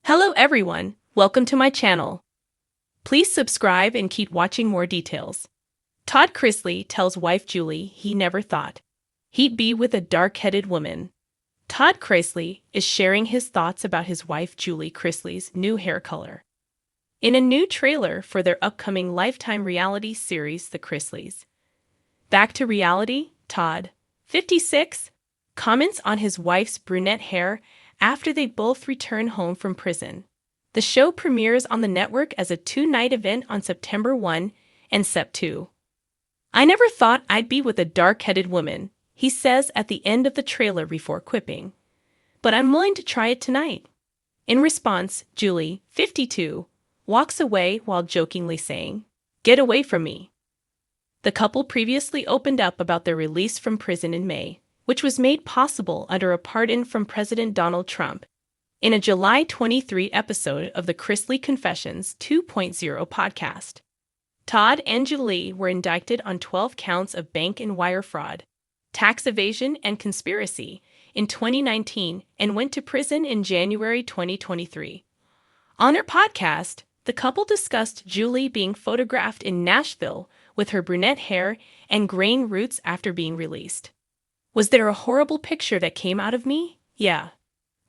Hello everyone, welcome to my channel. Please subscribe and keep watching more details. Todd Chrisley tells wife Julie he never thought he'd be with a dark-headed woman. Todd Chrisley is sharing his thoughts about his wife Julie Chrisley's new hair color. In a new trailer for their upcoming Lifetime reality series, The Chrisleys. Back to reality, Todd, 56, comments on his wife's brunette hair after they both return home from prison. The show premieres on the network as a two-night event on September 1 and Sep 2. "I never thought I'd be with a dark-headed woman," he says at the end of the trailer before quipping. "But I'm willing to try it tonight." In response, Julie, 52, walks away while jokingly saying, "Get away from me." The couple previously opened up about their release from prison in May, which was made possible under a pardon from President Donald Trump, in a July 23 episode of the Chrisley Confessions 2.0 podcast. Todd and Julie were indicted on 12 counts of bank and wire fraud, tax evasion, and conspiracy in 2019 and went to prison in January 2023. On her podcast, the couple discussed Julie being photographed in Nashville with her brunette hair and graying roots after being released. "Was there a horrible picture that came out of me? Yeah.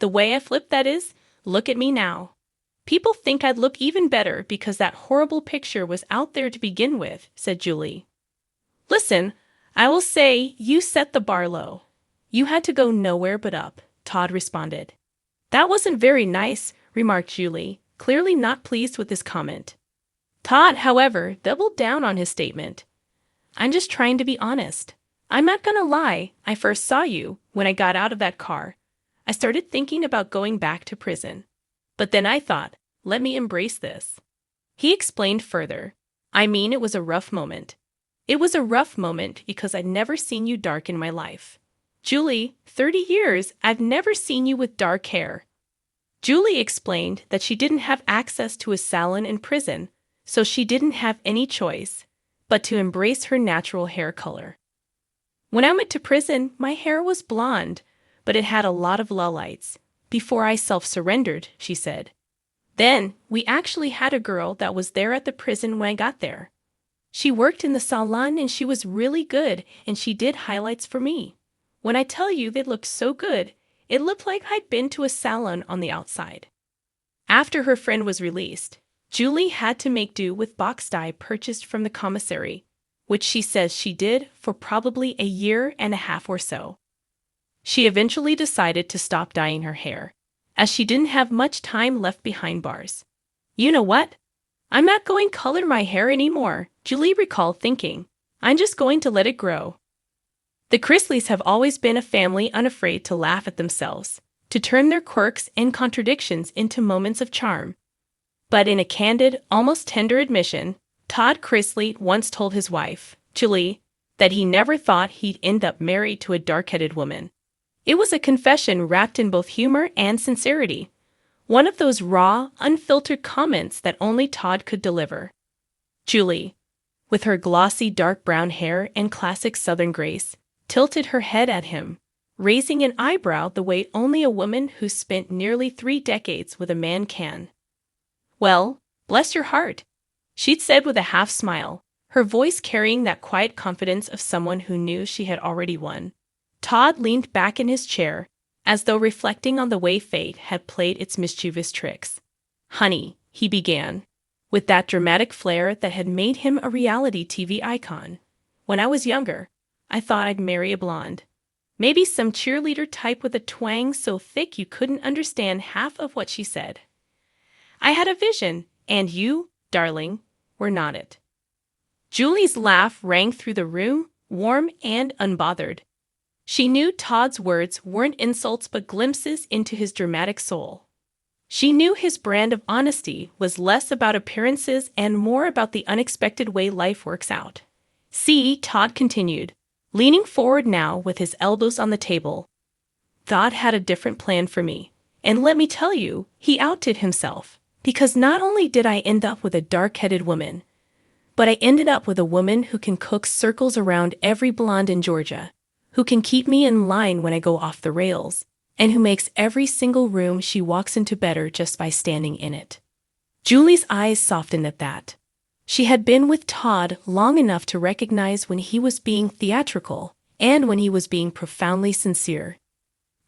The way I flipped that is, look at me now. People think I'd look even better because that horrible picture was out there to begin with," said Julie. "Listen, I will say you set the bar low. You had to go nowhere but up," Todd responded. "That wasn't very nice," remarked Julie, clearly not pleased with his comment. Todd, however, doubled down on his statement. "I'm just trying to be honest. I'm not gonna lie, I first saw you when I got out of that car. I started thinking about going back to prison. But then I thought, let me embrace this." He explained further, "I mean, it was a rough moment. It was a rough moment because I'd never seen you dark in my life. Julie, 30 years, I've never seen you with dark hair." Julie explained that she didn't have access to a salon in prison, so she didn't have any choice but to embrace her natural hair color. "When I went to prison, my hair was blonde, but it had a lot of lowlights before I self-surrendered," she said. "Then, we actually had a girl that was there at the prison when I got there. She worked in the salon and she was really good and she did highlights for me. When I tell you they looked so good, it looked like I'd been to a salon on the outside." After her friend was released, Julie had to make do with box dye purchased from the commissary, which she says she did for probably a year and a half or so. She eventually decided to stop dyeing her hair, as she didn't have much time left behind bars. "You know what? I'm not going to color my hair anymore," Julie recalled thinking. "I'm just going to let it grow." The Chrisleys have always been a family unafraid to laugh at themselves, to turn their quirks and contradictions into moments of charm. But in a candid, almost tender admission, Todd Chrisley once told his wife, Julie, that he never thought he'd end up married to a dark-headed woman. It was a confession wrapped in both humor and sincerity, one of those raw, unfiltered comments that only Todd could deliver. Julie, with her glossy dark brown hair and classic Southern grace, tilted her head at him, raising an eyebrow the way only a woman who's spent nearly 3 decades with a man can. "Well, bless your heart," she'd said with a half smile, her voice carrying that quiet confidence of someone who knew she had already won. Todd leaned back in his chair, as though reflecting on the way fate had played its mischievous tricks. "Honey," he began, with that dramatic flair that had made him a reality TV icon. "When I was younger, I thought I'd marry a blonde. Maybe some cheerleader type with a twang so thick you couldn't understand half of what she said. I had a vision, and you, darling, were not it." Julie's laugh rang through the room, warm and unbothered. She knew Todd's words weren't insults but glimpses into his dramatic soul. She knew his brand of honesty was less about appearances and more about the unexpected way life works out. "See," Todd continued, leaning forward now with his elbows on the table. "God had a different plan for me. And let me tell you," he outed himself, "because not only did I end up with a dark-headed woman, but I ended up with a woman who can cook circles around every blonde in Georgia, who can keep me in line when I go off the rails, and who makes every single room she walks into better just by standing in it. Julie's eyes softened at that. She had been with Todd long enough to recognize when he was being theatrical and when he was being profoundly sincere.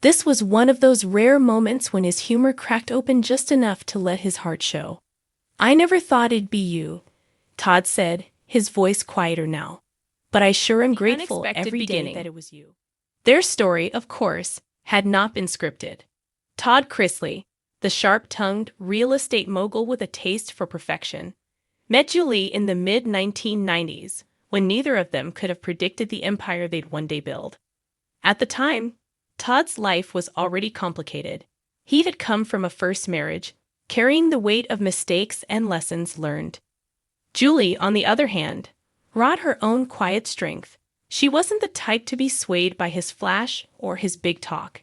This was one of those rare moments when his humor cracked open just enough to let his heart show. "I never thought it'd be you," Todd said, his voice quieter now. "But I sure am grateful every day that it was you." Their story, of course, had not been scripted. Todd Chrisley, the sharp-tongued real estate mogul with a taste for perfection, met Julie in the mid-1990s when neither of them could have predicted the empire they'd one day build. At the time, Todd's life was already complicated. He had come from a first marriage, carrying the weight of mistakes and lessons learned. Julie, on the other hand, brought her own quiet strength. She wasn't the type to be swayed by his flash or his big talk.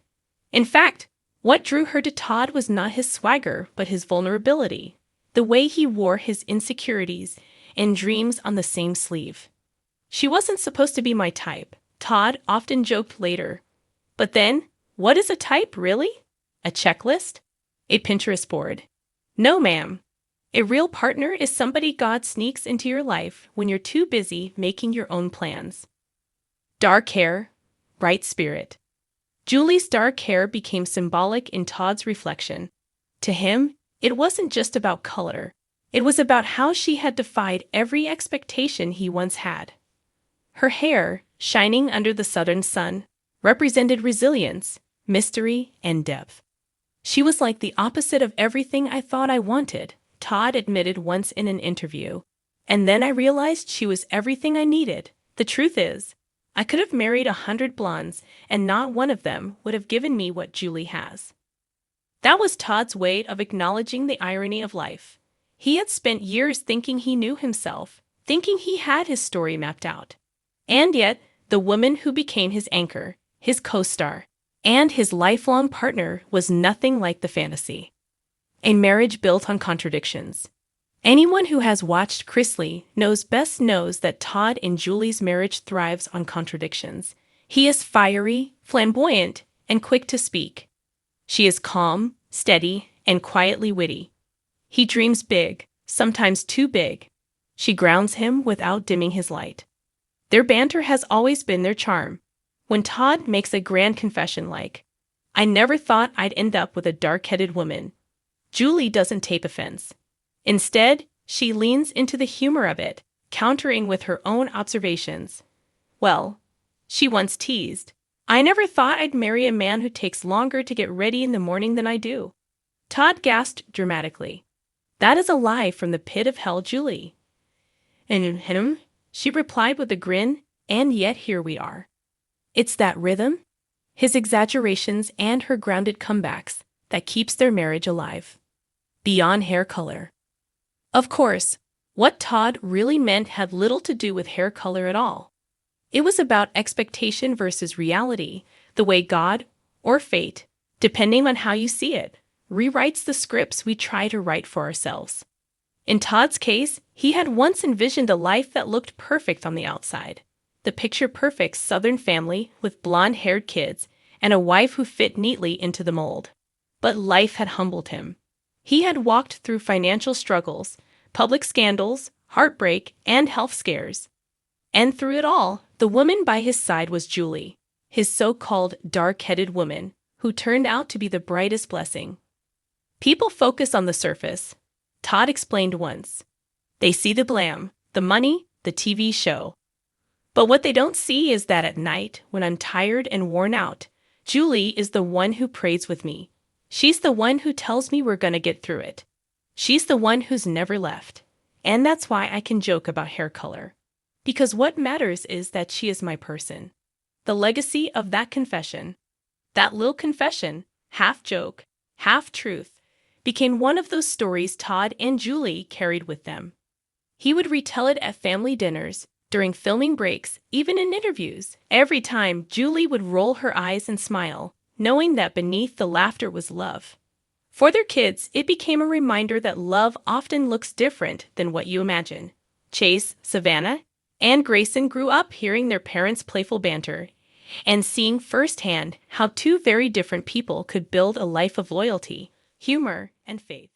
In fact, what drew her to Todd was not his swagger, but his vulnerability, the way he wore his insecurities and dreams on the same sleeve. "She wasn't supposed to be my type," Todd often joked later. But then, what is a type, really? A checklist? A Pinterest board? No, ma'am. A real partner is somebody God sneaks into your life when you're too busy making your own plans. Dark hair, bright spirit. Julie's dark hair became symbolic in Todd's reflection. To him, it wasn't just about color. It was about how she had defied every expectation he once had. Her hair, shining under the southern sun, represented resilience, mystery, and depth. "She was like the opposite of everything I thought I wanted," Todd admitted once in an interview. "And then I realized she was everything I needed. The truth is, I could have married 100 blondes, and not one of them would have given me what Julie has." That was Todd's way of acknowledging the irony of life. He had spent years thinking he knew himself, thinking he had his story mapped out. And yet, the woman who became his anchor, his co-star, and his lifelong partner was nothing like the fantasy. A marriage built on contradictions. Anyone who has watched Chrisley knows that Todd and Julie's marriage thrives on contradictions. He is fiery, flamboyant, and quick to speak. She is calm, steady, and quietly witty. He dreams big, sometimes too big. She grounds him without dimming his light. Their banter has always been their charm. When Todd makes a grand confession like, "I never thought I'd end up with a dark-headed woman," Julie doesn't take offense. Instead, she leans into the humor of it, countering with her own observations. "Well," she once teased, "I never thought I'd marry a man who takes longer to get ready in the morning than I do." Todd gasped dramatically. "That is a lie from the pit of hell, Julie." "And she replied with a grin, "and yet here we are." It's that rhythm, his exaggerations and her grounded comebacks, that keeps their marriage alive. Beyond hair color. Of course, what Todd really meant had little to do with hair color at all. It was about expectation versus reality, the way God, or fate, depending on how you see it, rewrites the scripts we try to write for ourselves. In Todd's case, he had once envisioned a life that looked perfect on the outside. The picture-perfect Southern family with blonde-haired kids and a wife who fit neatly into the mold. But life had humbled him. He had walked through financial struggles, public scandals, heartbreak, and health scares. And through it all, the woman by his side was Julie, his so-called dark-headed woman, who turned out to be the brightest blessing. "People focus on the surface," Todd explained once. "They see the glam, the money, the TV show. But what they don't see is that at night, when I'm tired and worn out, Julie is the one who prays with me. She's the one who tells me we're gonna get through it. She's the one who's never left. And that's why I can joke about hair color. Because what matters is that she is my person." The legacy of that confession, that little confession, half joke, half truth, became one of those stories Todd and Julie carried with them. He would retell it at family dinners, during filming breaks, even in interviews. Every time, Julie would roll her eyes and smile, knowing that beneath the laughter was love. For their kids, it became a reminder that love often looks different than what you imagine. Chase, Savannah, and Grayson grew up hearing their parents' playful banter and seeing firsthand how two very different people could build a life of loyalty, humor, and faith.